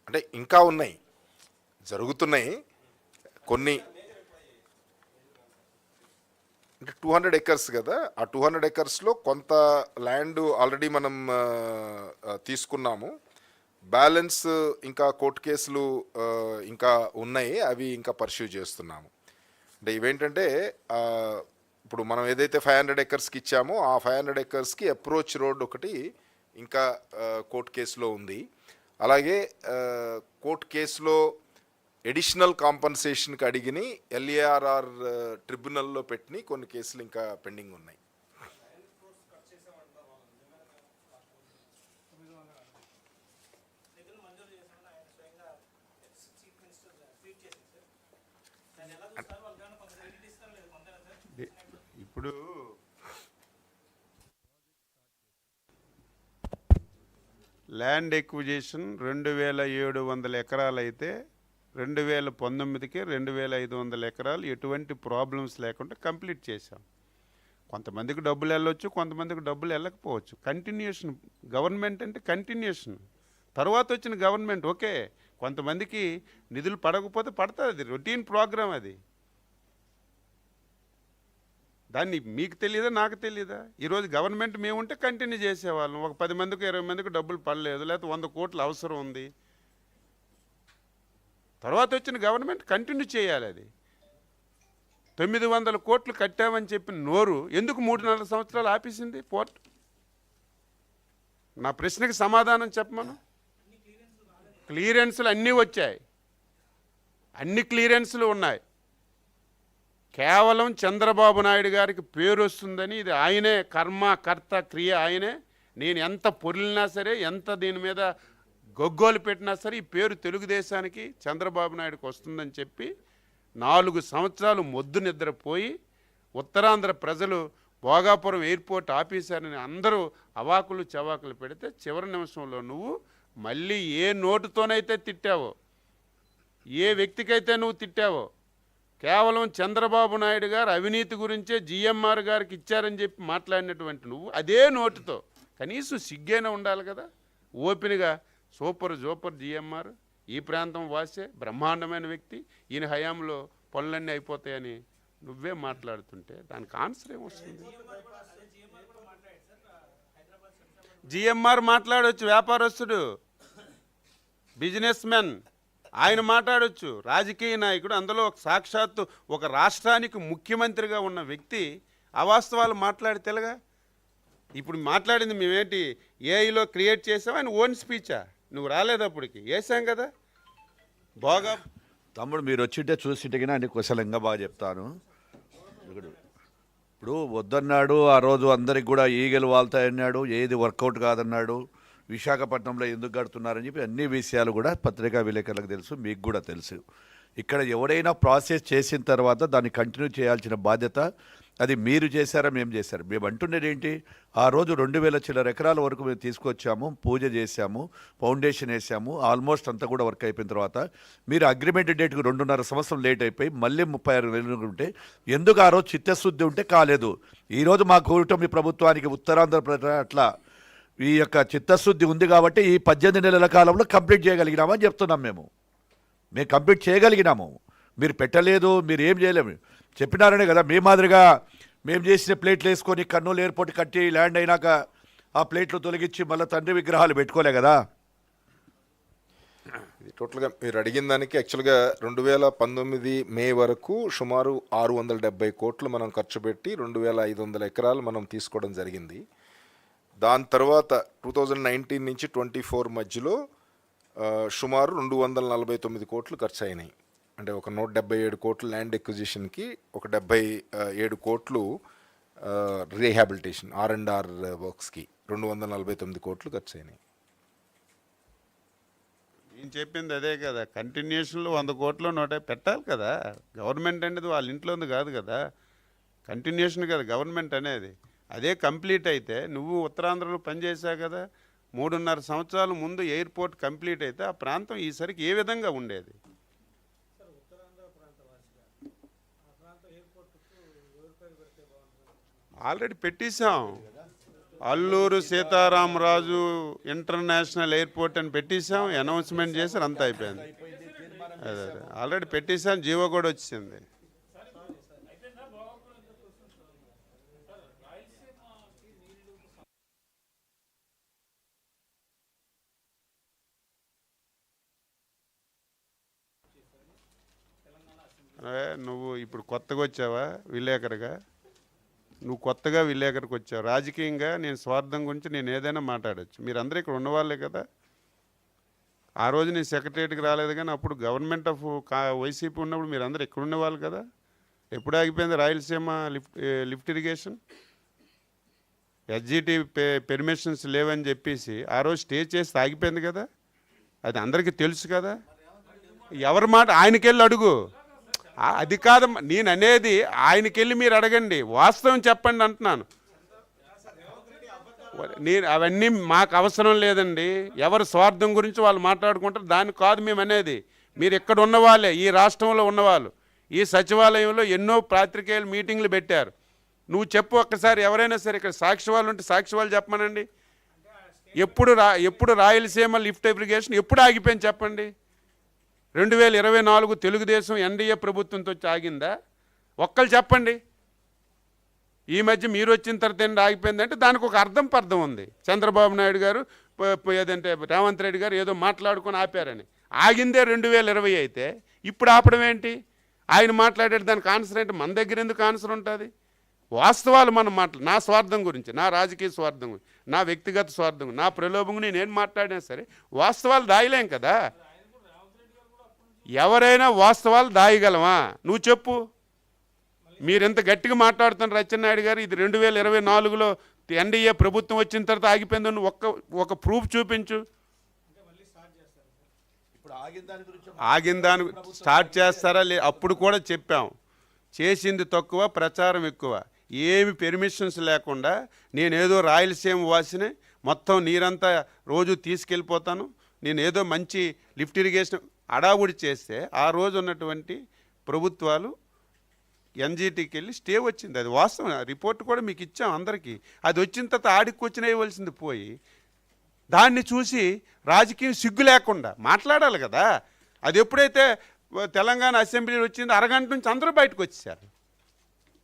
అంటే ఇంకా ఉన్నాయి, జరుగుతున్నాయి కొన్ని. అంటే 200 ఎకర్స్ కదా, ఆ 200 ఎకర్స్లో కొంత ల్యాండ్ ఆల్రెడీ మనం తీసుకున్నాము. బ్యాలెన్స్ ఇంకా కోర్టు కేసులు ఇంకా ఉన్నాయి, అవి ఇంకా పర్స్యూ చేస్తున్నాము. అంటే ఇవేంటంటే ఇప్పుడు మనం ఏదైతే 500 ఎకర్స్కి ఇచ్చామో ఆ 500 ఎకర్స్కి అప్రోచ్ రోడ్ ఒకటి ఇంకా కోర్టు కేసులో ఉంది. అలాగే కోర్టు కేసులో ఎడిషనల్ కాంపన్సేషన్కి అడిగిన ఎల్ఏఆర్ఆర్ ట్రిబ్యునల్లో పెట్టిన కొన్ని కేసులు ఇంకా పెండింగ్ ఉన్నాయి. ఇప్పుడు ల్యాండ్ ఎక్విజిషన్ 2700 ఎకరాలు అయితే 2019కి 2500 ఎకరాలు ఎటువంటి ప్రాబ్లమ్స్ లేకుండా కంప్లీట్ చేశాం. కొంతమందికి డబ్బులు వెళ్ళొచ్చు, కొంతమందికి డబ్బులు వెళ్ళకపోవచ్చు. కంటిన్యూషన్ గవర్నమెంట్ అంటే కంటిన్యూషన్. తర్వాత వచ్చిన గవర్నమెంట్ ఓకే, కొంతమందికి నిధులు పడకపోతే పడుతుంది, అది రొటీన్ ప్రోగ్రామ్. అది దాన్ని మీకు తెలియదా, నాకు తెలియదా? ఈరోజు గవర్నమెంట్ మేముంటే కంటిన్యూ చేసేవాళ్ళం. ఒక 10 మందికి 20 మందికి డబ్బులు పడలేదు, లేకపోతే 100 కోట్లు అవసరం ఉంది, తర్వాత వచ్చిన గవర్నమెంట్ కంటిన్యూ చేయాలి. అది 900 కోట్లు కట్టామని చెప్పిన నోరు ఎందుకు 3-4 సంవత్సరాలు ఆపేసింది పోర్ట్? నా ప్రశ్నకి సమాధానం చెప్పమను. క్లియరెన్సులు అన్నీ వచ్చాయి, అన్ని క్లియరెన్సులు ఉన్నాయి. కేవలం చంద్రబాబు నాయుడు గారికి పేరు వస్తుందని, ఇది ఆయనే కర్మ కర్త క్రియ ఆయనే. నేను ఎంత పొరిలినా సరే, ఎంత దీని మీద గొగ్గోలు పెట్టినా సరే ఈ పేరు తెలుగుదేశానికి చంద్రబాబు నాయుడుకి వస్తుందని చెప్పి 4 సంవత్సరాలు మొద్దు నిద్రపోయి ఉత్తరాంధ్ర ప్రజలు భోగాపురం ఎయిర్పోర్ట్ ఆఫీసర్ని అందరూ అవాకులు చవాకులు పెడితే చివరి నిమిషంలో నువ్వు మళ్ళీ ఏ నోటుతోనైతే తిట్టావో, ఏ వ్యక్తికైతే నువ్వు తిట్టావో, కేవలం చంద్రబాబు నాయుడు గారు అవినీతి గురించే జిఎంఆర్ గారికి ఇచ్చారని చెప్పి మాట్లాడినటువంటి నువ్వు అదే నోటుతో కనీసం సిగ్గైనా ఉండాలి కదా. ఓపెన్గా సూపర్ జిఎంఆర్, ఈ ప్రాంతం వాసే, బ్రహ్మాండమైన వ్యక్తి, ఈయన హయాంలో పనులన్నీ అయిపోతాయని నువ్వే మాట్లాడుతుంటే దానికి ఆన్సర్ ఏమొస్తుంది? జిఎంఆర్ మాట్లాడవచ్చు, వ్యాపారస్తుడు, బిజినెస్ మెన్, ఆయన మాట్లాడవచ్చు, రాజకీయ నాయకుడు, అందులో సాక్షాత్తు ఒక రాష్ట్రానికి ముఖ్యమంత్రిగా ఉన్న వ్యక్తి అవాస్తవాలు మాట్లాడితేలాగా. ఇప్పుడు మాట్లాడింది మేమేంటి ఏఐలో క్రియేట్ చేసాం, ఆయన ఓన్ స్పీచా? నువ్వు రాలేదప్పటికి వేసాం కదా. బాగా తమ్ముడు మీరు వచ్చింటే చూసింటే అన్ని కుశలంగా బాగా చెప్తాను. ఇప్పుడు వద్దన్నాడు ఆ రోజు, అందరికి కూడా ఈగలు వాళ్తాయన్నాడు, ఏది వర్కౌట్ కాదన్నాడు, విశాఖపట్నంలో ఎందుకు కడుతున్నారని చెప్పి అన్ని విషయాలు కూడా పత్రికా విలేకరులకు తెలుసు, మీకు కూడా తెలుసు. ఇక్కడ ఎవడైనా ప్రాసెస్ చేసిన తర్వాత దాన్ని కంటిన్యూ చేయాల్సిన బాధ్యత అది మీరు చేశారా మేము చేశారు. మేము అంటున్నది ఏంటి, ఆ రోజు 2000 చిల్లర ఎకరాల వరకు మేము తీసుకొచ్చాము, పూజ చేశాము, ఫౌండేషన్ వేసాము, ఆల్మోస్ట్ అంతా కూడా వర్క్ అయిపోయిన తర్వాత మీరు అగ్రిమెంట్ డేట్కి 2.5 సంవత్సరం లేట్ అయిపోయి మళ్ళీ 36 నెలలు ఉంటే ఎందుకు ఆ రోజు చిత్తశుద్ధి ఉంటే కాలేదు. ఈరోజు మా కూటమి ప్రభుత్వానికి ఉత్తరాంధ్ర అట్లా ఈ యొక్క చిత్తశుద్ధి ఉంది కాబట్టి ఈ 18 నెలల కాలంలో కంప్లీట్ చేయగలిగినామని చెప్తున్నాం. మేము కంప్లీట్ చేయగలిగినాము, మీరు పెట్టలేదు, మీరు ఏం చేయలేము చెప్పినారనే కదా. మీ మాదిరిగా మేము చేసిన ప్లేట్లు వేసుకొని కర్నూలు ఎయిర్పోర్ట్ కట్టి ల్యాండ్ అయినాక ఆ ప్లేట్లు తొలగించి మళ్ళీ తండ్రి విగ్రహాలు పెట్టుకోలే కదా. ఇది టోటల్గా మీరు అడిగిన దానికి యాక్చువల్గా 2019 మే వరకు సుమారు 670 కోట్లు మనం ఖర్చు పెట్టి 2500 ఎకరాలు మనం తీసుకోవడం జరిగింది. దాని తర్వాత 2019 నుంచి 24 మధ్యలో సుమారు 249 కోట్లు ఖర్చు అయినాయి. అంటే ఒక 177 కోట్లు ల్యాండ్ ఎక్విజిషన్కి, ఒక 77 కోట్లు రీహాబిలిటేషన్ R&R వర్క్స్కి 249 కోట్లు ఖర్చు అయినాయి. నేను చెప్పింది అదే కదా, కంటిన్యూషన్లో 100 కోట్లు పెట్టాలి కదా. గవర్నమెంట్ అనేది వాళ్ళ ఇంట్లో ఉంది కాదు కదా, కంటిన్యూషన్ కదా గవర్నమెంట్ అనేది. అదే కంప్లీట్ అయితే నువ్వు ఉత్తరాంధ్రలో పనిచేసావు కదా, 3.5 సంవత్సరాల ముందు ఎయిర్పోర్ట్ కంప్లీట్ అయితే ఆ ప్రాంతం ఈసరికి ఏ విధంగా ఉండేది? Already పెట్టేశాం, Alluri Sitaramaraju international airport అని పెట్టేశాం, అనౌన్స్మెంట్ చేశారు, అంతా అయిపోయింది. అదే ఆల్రెడీ పెట్టేశాం, జీవో కూడా వచ్చింది. నువ్వు ఇప్పుడు కొత్తగా వచ్చావా విలేకరుగా? నువ్వు కొత్తగా విలేకరికి వచ్చావు. రాజకీయంగా నేను స్వార్థం గురించి నేను ఏదైనా మాట్లాడచ్చు. మీరందరూ ఇక్కడ ఉన్నవాళ్ళే కదా. ఆ రోజు నేను సెక్రటరియట్కి రాలేదు, కానీ అప్పుడు గవర్నమెంట్ ఆఫ్ వైసీపీ ఉన్నప్పుడు మీరందరూ ఇక్కడ ఉన్నవాళ్ళు కదా. ఎప్పుడు ఆగిపోయింది Rayalaseema lift irrigation? SGT permissions లేవని చెప్పేసి ఆ రోజు స్టే చేసి ఆగిపోయింది కదా. అది అందరికీ తెలుసు కదా. ఎవరి మాట ఆయనకెళ్ళి అడుగు. అది కాదు నేను అనేది, ఆయనకెళ్ళి మీరు అడగండి, వాస్తవం చెప్పండి అంటున్నాను. నేను అవన్నీ మాకు అవసరం లేదండి. ఎవరి స్వార్థం గురించి వాళ్ళు మాట్లాడుకుంటారు, దాన్ని కాదు మేము అనేది. మీరు ఇక్కడ ఉన్నవాళ్ళే, ఈ రాష్ట్రంలో ఉన్నవాళ్ళు, ఈ సచివాలయంలో ఎన్నో పాత్రికేయులు మీటింగ్లు పెట్టారు. నువ్వు చెప్పు ఒక్కసారి, ఎవరైనా సరే ఇక్కడ సాక్షి వాళ్ళు ఉంటే సాక్షి వాళ్ళు చెప్పమనండి. ఎప్పుడు రాయలసీమ లిఫ్ట్ ఇరిగేషన్ ఎప్పుడు ఆగిపోయింది చెప్పండి? 2024 తెలుగుదేశం ఎన్డీఏ ప్రభుత్వంతో ఆగిందా? ఒక్కళ్ళు చెప్పండి. ఈ మధ్య మీరు వచ్చిన తర్వాత ఆగిపోయిందంటే దానికి ఒక అర్థం పర్థం ఉంది. చంద్రబాబు నాయుడు గారు ఏదంటే రేవంత్ రెడ్డి గారు ఏదో మాట్లాడుకొని ఆపారని. ఆగిందే 2020 అయితే ఇప్పుడు ఆపడం ఏంటి? ఆయన మాట్లాడేది దానికి ఆన్సర్ ఏంటి? మన దగ్గర ఎందుకు ఆన్సర్ ఉంటుంది? వాస్తవాలు మనం నా స్వార్థం గురించి, నా రాజకీయ స్వార్థం గురించి, నా వ్యక్తిగత స్వార్థం, నా ప్రలోభం నేను మాట్లాడినా సరే వాస్తవాలు దాయలేం కదా. ఎవరైనా వాస్తవాలు దాయగలమా? నువ్వు చెప్పు. మీరెంత గట్టిగా మాట్లాడుతున్నారు అచ్చెన్నాయుడు గారు, ఇది 2024లో ఎన్డీఏ ప్రభుత్వం వచ్చిన తర్వాత ఆగిపోయిందని ఒక ప్రూఫ్ చూపించు. ఇప్పుడు ఆగిన దాని స్టార్ట్ చేస్తారా అప్పుడు కూడా చెప్పాం. చేసింది తక్కువ, ప్రచారం ఎక్కువ. ఏమి పెర్మిషన్స్ లేకుండా నేనేదో రాయలసీమ వాసిని, మొత్తం నీరంతా రోజు తీసుకెళ్ళిపోతాను, నేను ఏదో మంచి లిఫ్ట్ ఇరిగేషన్ అడావుడి చేస్తే ఆ రోజు ఉన్నటువంటి ప్రభుత్వాలు ఎన్జీటీకి వెళ్ళి స్టే వచ్చింది. అది వాస్తవం. రిపోర్ట్ కూడా మీకు ఇచ్చాం అందరికీ. అది వచ్చిన తర్వాత ఆడికి వచ్చిన ఇవ్వాల్సింది పోయి దాన్ని చూసి రాజకీయం సిగ్గు లేకుండా మాట్లాడాలి కదా. అది ఎప్పుడైతే తెలంగాణ అసెంబ్లీలో వచ్చిందో అరగంట నుంచి అందరూ బయటకు వచ్చేసారు.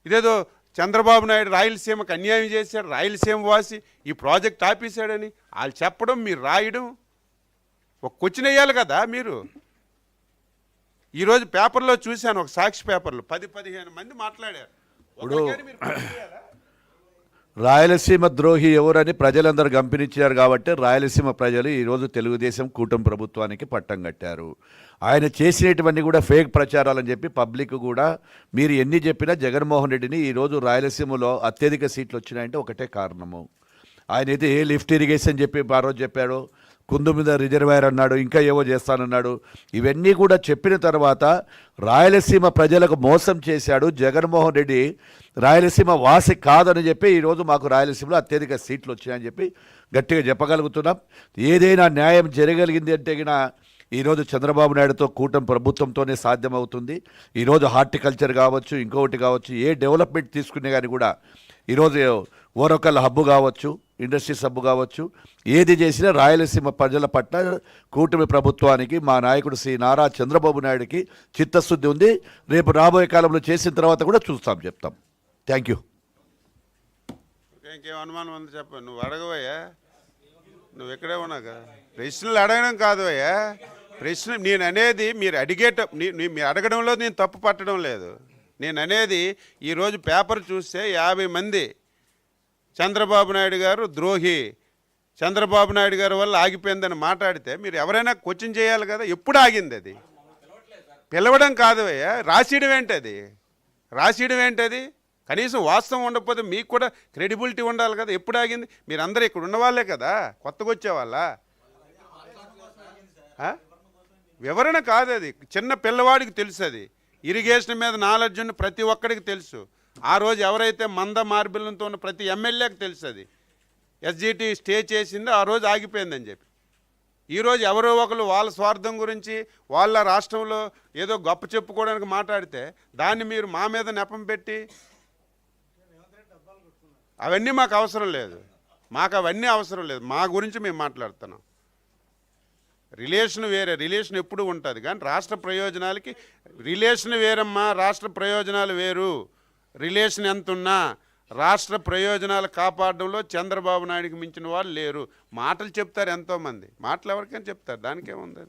ఇదేదో చంద్రబాబు నాయుడు రాయలసీమకు అన్యాయం చేశాడు, రాయలసీమ వాసి ఈ ప్రాజెక్ట్ ఆపేశాడని వాళ్ళు చెప్పడం, మీరు రాయడం, ఒక క్వశ్చన్ వేయాలి కదా మీరు. ఈరోజు పేపర్లో చూశాను, ఒక సాక్షి పేపర్లో 10-15 మంది మాట్లాడారు. ఒకరికైనా మీరు క్వశ్చన్ వేయాలా? రాయలసీమ ద్రోహి ఎవరని ప్రజలందరూ గంపినిచ్చారు కాబట్టి రాయలసీమ ప్రజలు ఈరోజు తెలుగుదేశం కూటమి ప్రభుత్వానికి పట్టం కట్టారు. ఆయన చేసినటువంటి కూడా ఫేక్ ప్రచారాలని చెప్పి పబ్లిక్ కూడా మీరు ఎన్ని చెప్పినా జగన్మోహన్ రెడ్డిని ఈరోజు రాయలసీమలో అత్యధిక సీట్లు వచ్చినాయంటే ఒకటే కారణము. ఆయన అయితే ఏ లిఫ్ట్ ఇరిగేషన్ చెప్పి ఆ రోజు చెప్పాడు, కుందు మీద రిజర్వాయర్ అన్నాడు, ఇంకా ఏవో చేస్తానన్నాడు. ఇవన్నీ కూడా చెప్పిన తర్వాత రాయలసీమ ప్రజలకు మోసం చేశాడు జగన్మోహన్ రెడ్డి. రాయలసీమ వాసి కాదని చెప్పి ఈరోజు మాకు రాయలసీమలో అత్యధిక సీట్లు వచ్చాయని చెప్పి గట్టిగా చెప్పగలుగుతున్నాం. ఏదైనా న్యాయం జరగలిగింది అంటే గిన ఈరోజు చంద్రబాబు నాయుడుతో కూటమి ప్రభుత్వంతోనే సాధ్యమవుతుంది. ఈరోజు హార్టికల్చర్ కావచ్చు, ఇంకొకటి కావచ్చు, ఏ డెవలప్మెంట్ తీసుకునే కానీ కూడా ఈరోజు ఓరకల్ హబ్బు కావచ్చు, ఇండస్ట్రీస్ హబ్బు కావచ్చు, ఏది చేసినా రాయలసీమ ప్రజల పట్ల కూటమి ప్రభుత్వానికి, మా నాయకుడు శ్రీ నారా చంద్రబాబు నాయుడికి చిత్తశుద్ధి ఉంది. రేపు రాబోయే కాలంలో చేసిన తర్వాత కూడా చెప్తాం. Thank you. ఇంకేం అనుమానం ఉంది చెప్ప. నువ్వు అడగవయ్యా, నువ్వు ఎక్కడే ఉన్నాక ప్రశ్నలు అడగడం కాదయ్యా. ప్రశ్న నేను అనేది మీరు మీరు అడగడంలో నేను తప్పు పట్టడం లేదు. నేను అనేది ఈరోజు పేపర్ చూస్తే 50 మంది చంద్రబాబు నాయుడు గారు ద్రోహి, చంద్రబాబు నాయుడు గారి వల్ల ఆగిపోయిందని మాట్లాడితే మీరు ఎవరైనా క్వశ్చన్ చేయాలి కదా. ఎప్పుడు ఆగింది అది? పిలవడం కాదు అయ్యా, రాసియడం ఏంటది? రాసియడం ఏంటది? కనీసం వాస్తవం ఉండకపోతే మీకు కూడా క్రెడిబిలిటీ ఉండాలి కదా. ఎప్పుడు ఆగింది? మీరు అందరూ ఇక్కడ ఉన్నవాళ్ళే కదా, కొత్తగా వచ్చేవాళ్ళ. వివరణ కాదు అది, చిన్న పిల్లవాడికి తెలుసు. అది ఇరిగేషన్ మీద నాలెడ్జ్ ఉన్న ప్రతి ఒక్కడికి తెలుసు. ఆ రోజు ఎవరైతే మంద మార్బిలంతో ఉన్న ప్రతి ఎమ్మెల్యేకి తెలుసు. అది ఎస్జిటి స్టే చేసింది ఆ రోజు ఆగిపోయిందని చెప్పి. ఈరోజు ఎవరో ఒకరు వాళ్ళ స్వార్థం గురించి వాళ్ళ రాష్ట్రంలో ఏదో గొప్ప చెప్పుకోవడానికి మాట్లాడితే దాన్ని మీరు మా మీద నెపం పెట్టి అవన్నీ మాకు అవసరం లేదు. అవన్నీ అవసరం లేదు. మా గురించి మేము మాట్లాడుతున్నాం. రిలేషన్ వేరే, రిలేషన్ ఎప్పుడు ఉంటుంది. కానీ రాష్ట్ర ప్రయోజనాలకి రిలేషన్ వేరమ్మా, రాష్ట్ర ప్రయోజనాలు వేరు. రిలేషన్ ఎంతున్నా రాష్ట్ర ప్రయోజనాలు కాపాడడంలో చంద్రబాబు నాయుడికి మించిన వాళ్ళు లేరు. మాటలు చెప్తారు ఎంతోమంది, మాటలు ఎవరికైనా చెప్తారు, దానికేముంది.